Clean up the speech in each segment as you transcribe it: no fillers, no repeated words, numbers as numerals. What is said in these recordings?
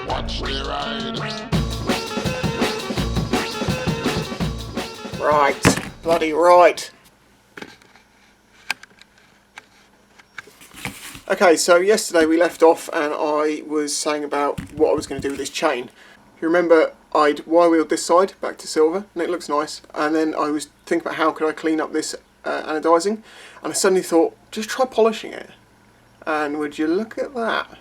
Watch the ride. Right, bloody right. Okay, so yesterday we left off and I was saying about what I was going to do with this chain. You remember I'd Y-wheeled this side back to silver and it looks nice, and then I was thinking about how could I clean up this anodizing, and I suddenly thought, just try polishing it. And would you look at that?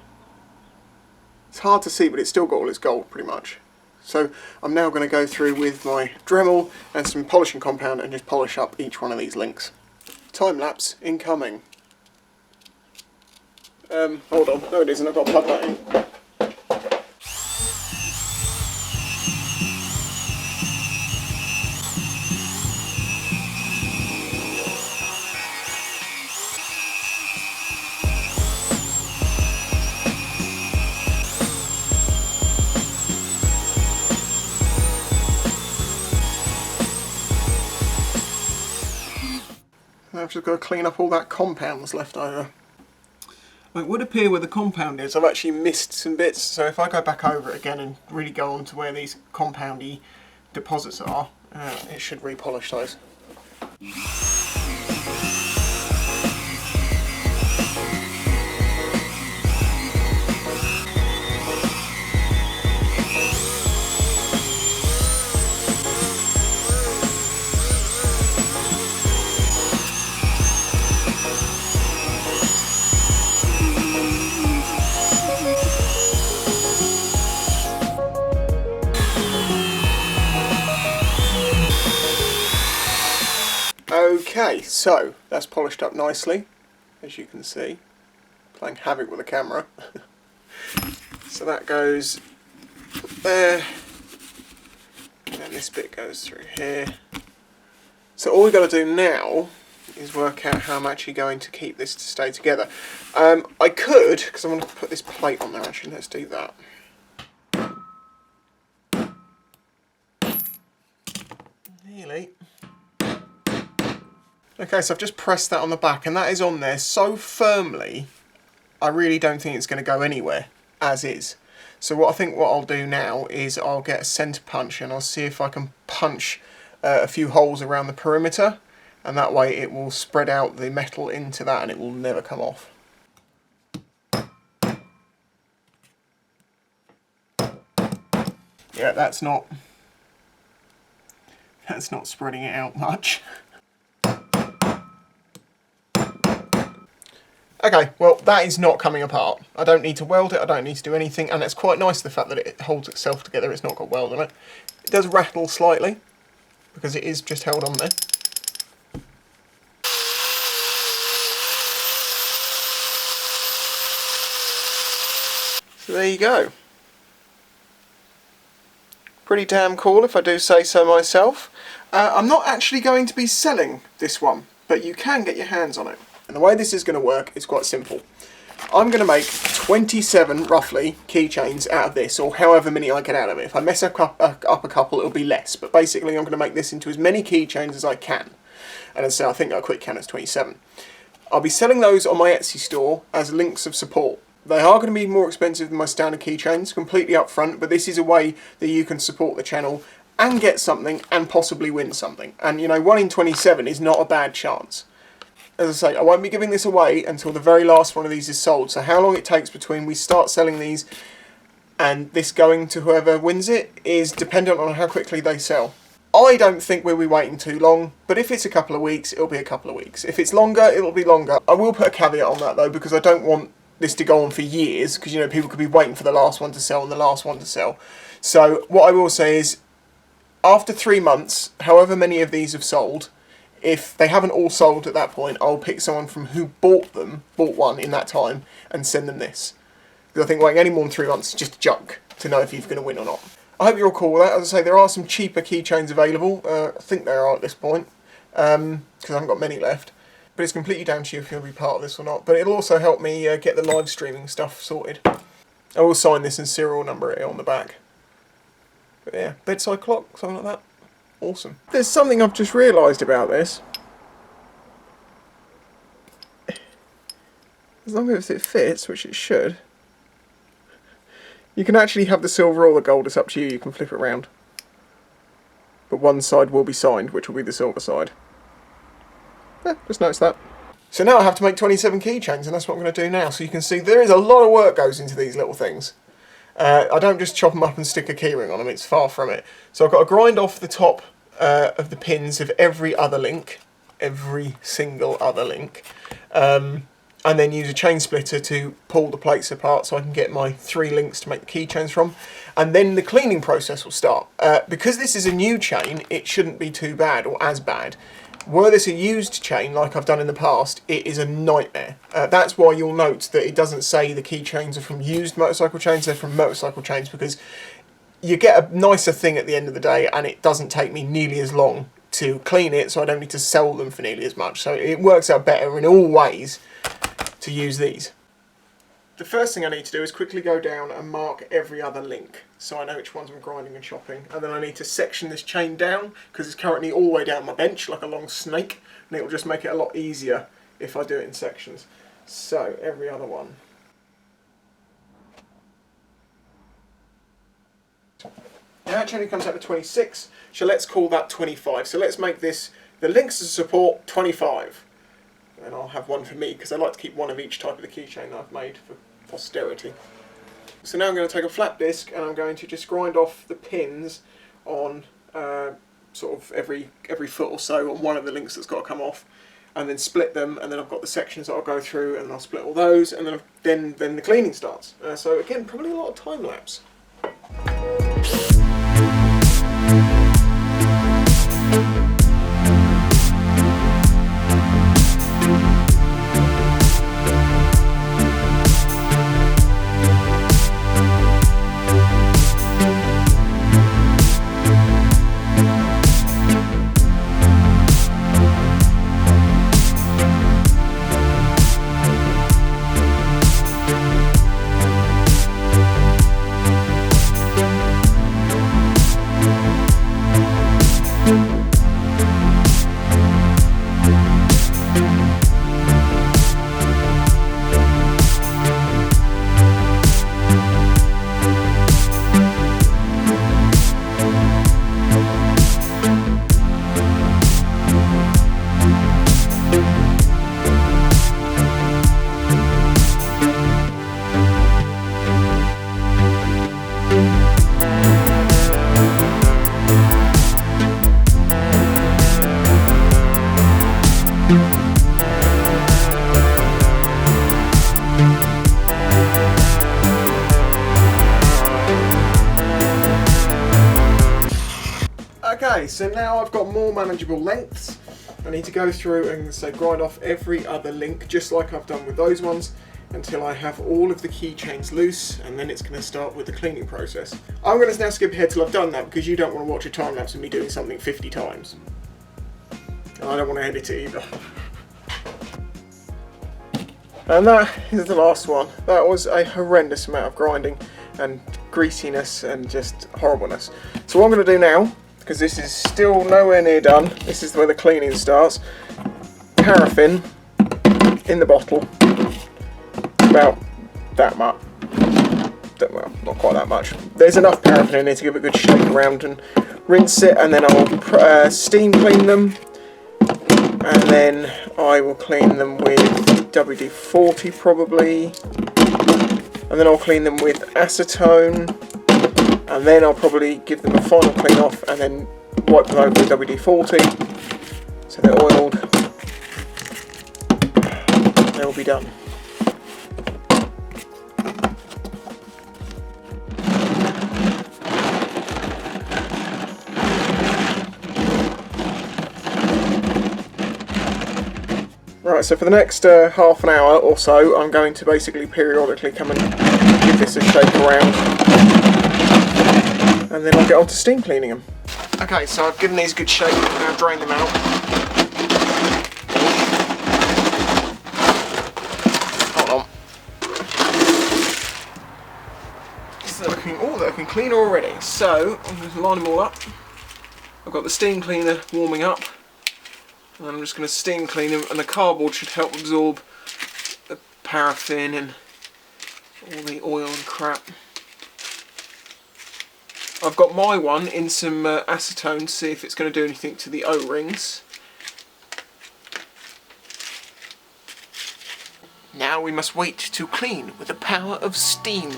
It's hard to see, but it's still got all its gold pretty much. So I'm now going to go through with my Dremel and some polishing compound and just polish up each one of these links. Time lapse incoming. Hold on, no it isn't, I've got to plug that in. I've just got to clean up all that compound that's left over. It would appear where the compound is, I've actually missed some bits, so if I go back over it again and really go on to where these compoundy deposits are, it should repolish those. Okay, so that's polished up nicely, as you can see, playing havoc with the camera. So that goes there, and then this bit goes through here. So all we've got to do now is work out how I'm actually going to keep this to stay together. I could, because I want to put this plate on there actually, let's do that. Nearly. Okay, so I've just pressed that on the back and that is on there so firmly I really don't think it's going to go anywhere as is. So what I'll do now is I'll get a centre punch and I'll see if I can punch a few holes around the perimeter, and that way it will spread out the metal into that and it will never come off. Yeah, that's not spreading it out much. Okay, well that is not coming apart. I don't need to weld it, I don't need to do anything, and it's quite nice the fact that it holds itself together, it's not got weld on it. It does rattle slightly, because it is just held on there. So there you go. Pretty damn cool if I do say so myself. I'm not actually going to be selling this one, but you can get your hands on it. And the way this is going to work is quite simple. I'm going to make 27, roughly, keychains out of this, or however many I get out of it. If I mess up a couple, it'll be less. But basically, I'm going to make this into as many keychains as I can. And as I say, I think a quick count is 27. I'll be selling those on my Etsy store as links of support. They are going to be more expensive than my standard keychains, completely up front, but this is a way that you can support the channel and get something and possibly win something. And, you know, 1 in 27 is not a bad chance. As I say, I won't be giving this away until the very last one of these is sold. So how long it takes between we start selling these and this going to whoever wins it is dependent on how quickly they sell. I don't think we'll be waiting too long, but if it's a couple of weeks, it'll be a couple of weeks. If it's longer, it'll be longer. I will put a caveat on that though, because I don't want this to go on for years, because you know people could be waiting for the last one to sell and the last one to sell. So what I will say is, after 3 months, however many of these have sold, if they haven't all sold at that point, I'll pick someone from who bought one in that time, and send them this. Because I think waiting any more than 3 months is just junk to know if you're going to win or not. I hope you're all cool with that. As I say, there are some cheaper keychains available. I think there are at this point, because I haven't got many left. But it's completely down to you if you'll be part of this or not. But it'll also help me get the live streaming stuff sorted. I will sign this and serial number it on the back. But yeah, bedside clock, something like that. Awesome. There's something I've just realised about this. As long as it fits, which it should, You can actually have the silver or the gold, it's up to you, you can flip it around. But one side will be signed, which will be the silver side. Yeah, just notice that. So now I have to make 27 keychains, and that's what I'm going to do now. So you can see there is a lot of work goes into these little things. I don't just chop them up and stick a keyring on them, it's far from it. So I've got to grind off the top of the pins of every other link, every single other link, and then use a chain splitter to pull the plates apart so I can get my 3 links to make the keychains from. And then the cleaning process will start. Because this is a new chain, it shouldn't be too bad or as bad. Were this a used chain, like I've done in the past, it is a nightmare. That's why you'll note that it doesn't say the keychains are from used motorcycle chains, they're from motorcycle chains, because you get a nicer thing at the end of the day, and it doesn't take me nearly as long to clean it, so I don't need to sell them for nearly as much. So it works out better in all ways to use these. The first thing I need to do is quickly go down and mark every other link, so I know which ones I'm grinding and chopping. And then I need to section this chain down, because it's currently all the way down my bench like a long snake, and it will just make it a lot easier if I do it in sections. So, every other one. Now it only comes out to 26, so let's call that 25. So let's make this, the links to support, 25. And I'll have one for me, because I like to keep one of each type of the keychain that I've made for posterity. So now I'm going to take a flat disc and I'm going to just grind off the pins on sort of every foot or so on one of the links that's got to come off, and then split them, and then I've got the sections that I'll go through, and I'll split all those, and then the cleaning starts. So again, probably a lot of time lapse. Okay, so now I've got more manageable lengths. I need to go through and say grind off every other link, just like I've done with those ones, until I have all of the keychains loose, and then it's going to start with the cleaning process. I'm going to now skip ahead till I've done that, because you don't want to watch a time lapse of me doing something 50 times. And I don't want to edit it either. And that is the last one. That was a horrendous amount of grinding and greasiness and just horribleness. So what I'm going to do now, because this is still nowhere near done, this is where the cleaning starts. Paraffin in the bottle, about that much. Well, not quite that much. There's enough paraffin in there to give it a good shake around, and rinse it, and then I'll steam clean them, and then I will clean them with WD-40 probably, and then I'll clean them with acetone, and then I'll probably give them a final clean off and then wipe them over with WD-40 so they're oiled. They'll be done. Right, so for the next half an hour or so, I'm going to basically periodically come and give this a shake around, and then I'll get on to steam cleaning them. Okay, so I've given these a good shake, and now drain them out. Hold on. So they're looking cleaner already. So I'm going to line them all up. I've got the steam cleaner warming up, and I'm just going to steam clean them, and the cardboard should help absorb the paraffin and all the oil and crap. I've got my one in some acetone to see if it's going to do anything to the O-rings. Now we must wait to clean with the power of steam.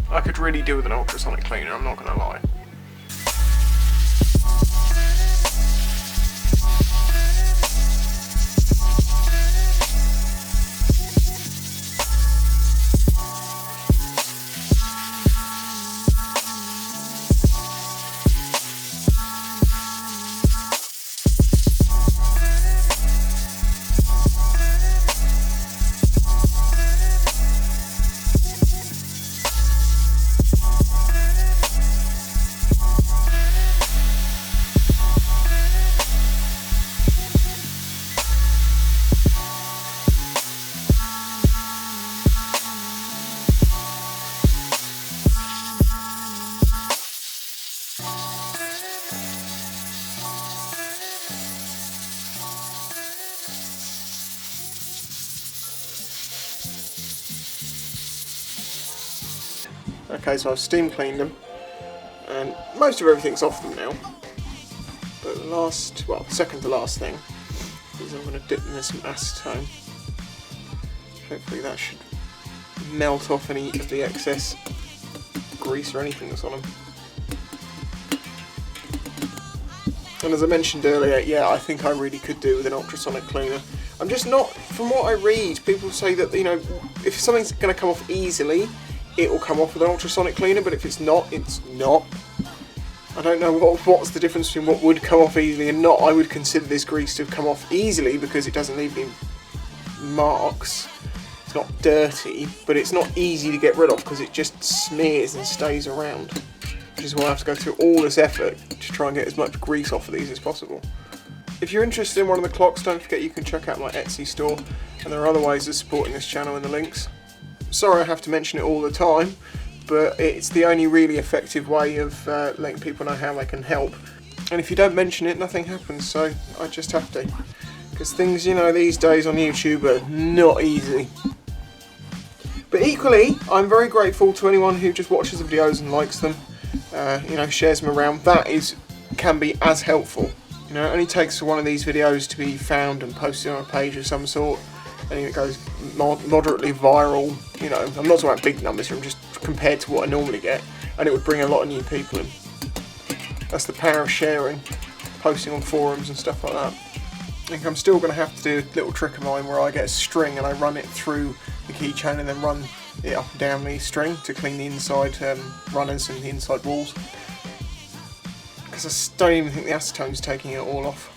I could really do with an ultrasonic cleaner, I'm not going to lie. Okay, so I've steam cleaned them, and most of everything's off them now. But the last, well, second to last thing is I'm going to dip them in some acetone. Hopefully that should melt off any of the excess grease or anything that's on them. And as I mentioned earlier, yeah, I think I really could do with an ultrasonic cleaner. I'm just not, from what I read, people say that, you know, if something's going to come off easily, it will come off with an ultrasonic cleaner, but if it's not, it's not. I don't know what's the difference between what would come off easily and not. I would consider this grease to have come off easily because it doesn't leave any marks. It's not dirty, but it's not easy to get rid of because it just smears and stays around. Which is why I have to go through all this effort to try and get as much grease off of these as possible. If you're interested in one of the clocks, don't forget you can check out my Etsy store, and there are other ways of supporting this channel in the links. Sorry I have to mention it all the time, but it's the only really effective way of letting people know how they can help. And if you don't mention it, nothing happens, so I just have to. Because things, you know, these days on YouTube are not easy. But equally, I'm very grateful to anyone who just watches the videos and likes them, you know, shares them around. That can be as helpful. You know, it only takes for one of these videos to be found and posted on a page of some sort, and it goes moderately viral. You know, I'm not talking about big numbers here, I'm just compared to what I normally get, and it would bring a lot of new people in. That's the power of sharing, posting on forums and stuff like that. I think I'm still going to have to do a little trick of mine where I get a string and I run it through the keychain and then run it up and down the string to clean the inside runners and the inside walls. Because I don't even think the acetone's taking it all off.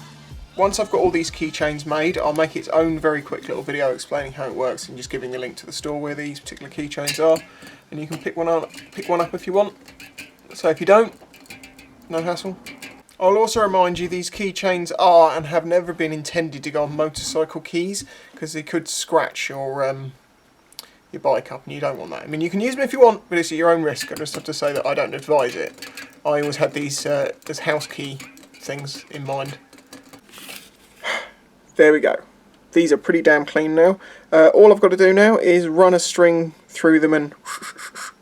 Once I've got all these keychains made, I'll make its own very quick little video explaining how it works and just giving a link to the store where these particular keychains are, and you can pick one up if you want. So if you don't, no hassle. I'll also remind you these keychains are and have never been intended to go on motorcycle keys, because they could scratch your bike up, and you don't want that. I mean, you can use them if you want, but it's at your own risk. I just have to say that I don't advise it. I always had these as house key things in mind. There we go. These are pretty damn clean now. All I've got to do now is run a string through them and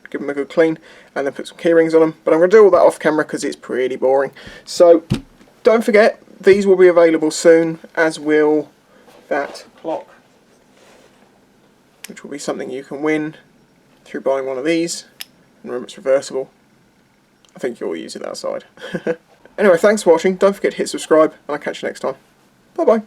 give them a good clean, and then put some key rings on them. But I'm going to do all that off camera because it's pretty boring. So don't forget, these will be available soon, as will that clock, which will be something you can win through buying one of these. And remember, it's reversible. I think you'll use it outside. Anyway, thanks for watching. Don't forget to hit subscribe, and I'll catch you next time. Bye bye.